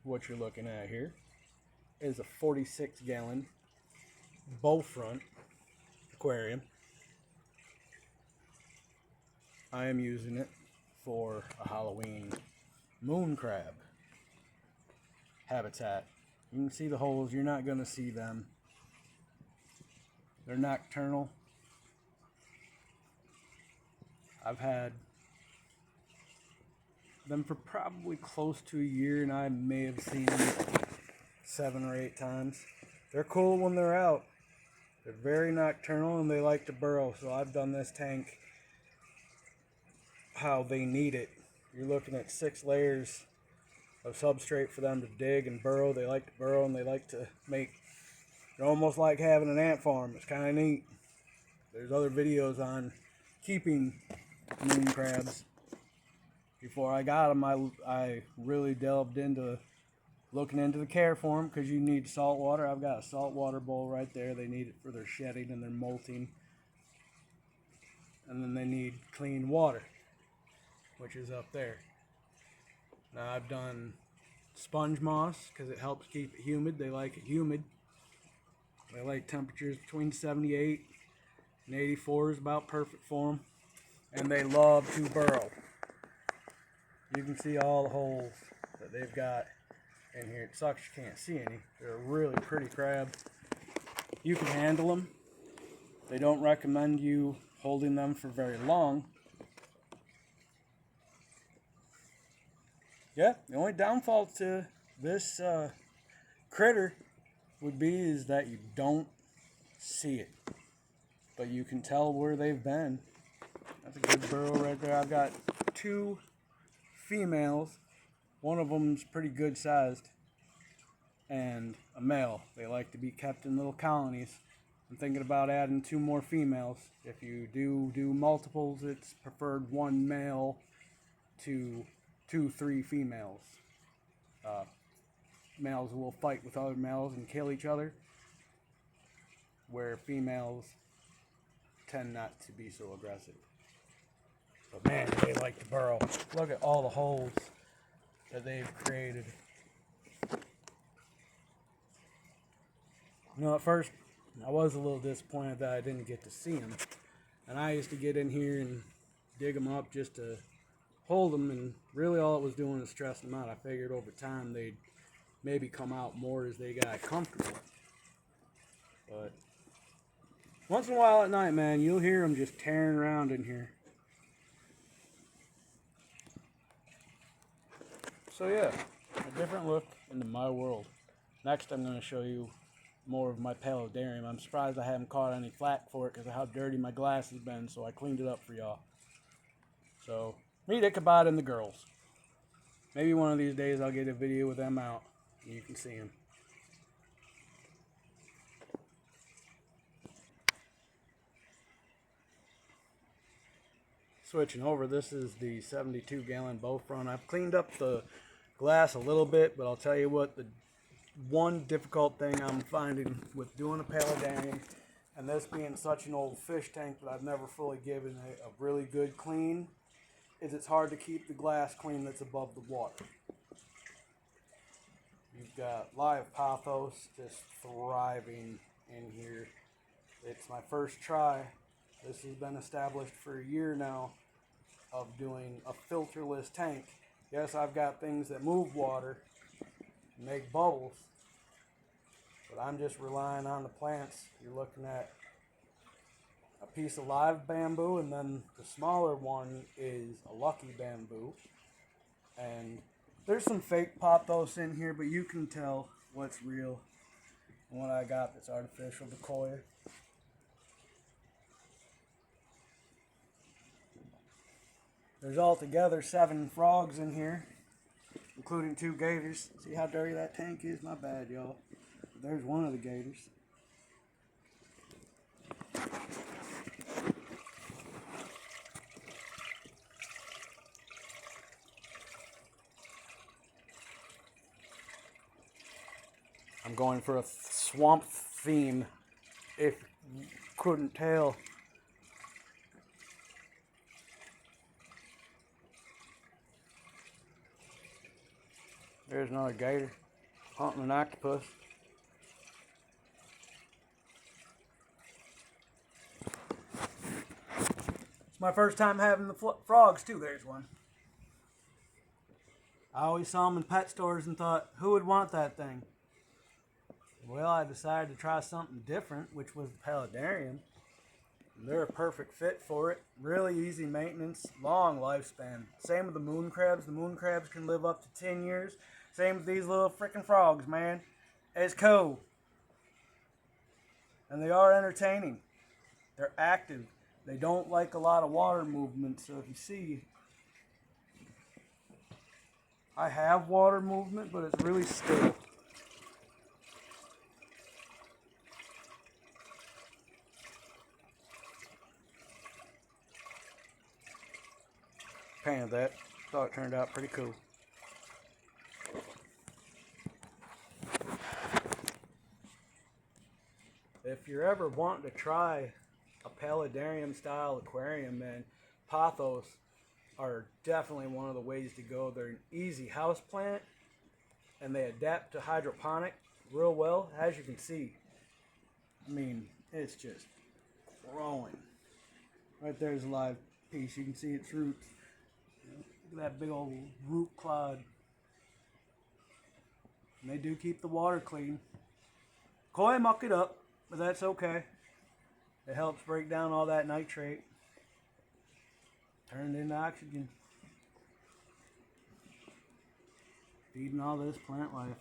what you're looking at here is a 46-gallon bow front aquarium. I am using it for a Halloween moon crab habitat. You can see the holes. You're not going to see them. They're nocturnal. I've had them for probably close to a year, and I may have seen them 7 or 8 times. They're cool when they're out. They're very nocturnal and they like to burrow, so I've done this tank how they need it. You're looking at 6 layers of substrate for them to dig and burrow. They like to burrow and they like to make, they're almost like having an ant farm. It's kind of neat. There's other videos on keeping moon crabs. Before I got them, I really delved into looking into the care for them, because you need salt water. I've got a salt water bowl right there. They need it for their shedding and their molting. And then they need clean water, which is up there. Now I've done sponge moss because it helps keep it humid. They like it humid. They like temperatures between 78 and 84 is about perfect for them. And they love to burrow. You can see all the holes that they've got in here. It sucks you can't see any. They're a really pretty crab. You can handle them. They don't recommend you holding them for very long. Yeah, the only downfall to this critter would be is that you don't see it. But you can tell where they've been. That's a good burrow right there. I've got 2 females. One of them's pretty good sized. And a male. They like to be kept in little colonies. I'm thinking about adding 2 more females. If you do multiples, it's preferred 1 male to 2-3 females. Males will fight with other males and kill each other, where females tend not to be so aggressive. But man, they like to burrow. Look at all the holes that they've created. You know, at first I was a little disappointed that I didn't get to see them. And I used to get in here and dig them up just to hold them, and really all it was doing was stressing them out. I figured over time they'd maybe come out more as they got comfortable. But once in a while at night, man, you'll hear them just tearing around in here. So yeah, a different look into my world. Next I'm going to show you more of my paladarium. I'm surprised I haven't caught any flack for it because of how dirty my glass has been, so I cleaned it up for y'all. So, meet Ichabod and the girls. Maybe one of these days I'll get a video with them out and you can see them. Switching over, this is the 72-gallon bow front. I've cleaned up the glass a little bit, but I'll tell you what, the one difficult thing I'm finding with doing a paladarium, and this being such an old fish tank that I've never fully given a really good clean, is it's hard to keep the glass clean that's above the water. You've got live pothos just thriving in here. It's my first try. This has been established for a year now of doing a filterless tank. Yes, I've got things that move water, make bubbles, but I'm just relying on the plants. You're looking at a piece of live bamboo, and then the smaller one is a lucky bamboo. And there's some fake pothos in here, but you can tell what's real and what I got that's artificial decoy. There's altogether 7 frogs in here, including 2 gators. See how dirty that tank is? My bad, y'all. There's one of the gators. I'm going for a swamp theme, if you couldn't tell. There's another gator hunting an octopus. It's my first time having the frogs too. There's one. I always saw them in pet stores and thought, who would want that thing? Well, I decided to try something different, which was the paladarium. They're a perfect fit for it. Really easy maintenance, long lifespan. Same with the moon crabs. The moon crabs can live up to 10 years. Same with these little freaking frogs, man. It's cool. And they are entertaining. They're active. They don't like a lot of water movement. So if you see, I have water movement, but it's really still. Painted that. Thought it turned out pretty cool. If you're ever wanting to try a paladarium style aquarium, man, pothos are definitely one of the ways to go. They're an easy house plant and they adapt to hydroponic real well, as you can see. I mean, it's just growing. Right there's a live piece. You can see its roots. Look at that big old root clod. And they do keep the water clean. Koi muck it up, but that's okay. It helps break down all that nitrate. Turn it into oxygen. Feeding all this plant life.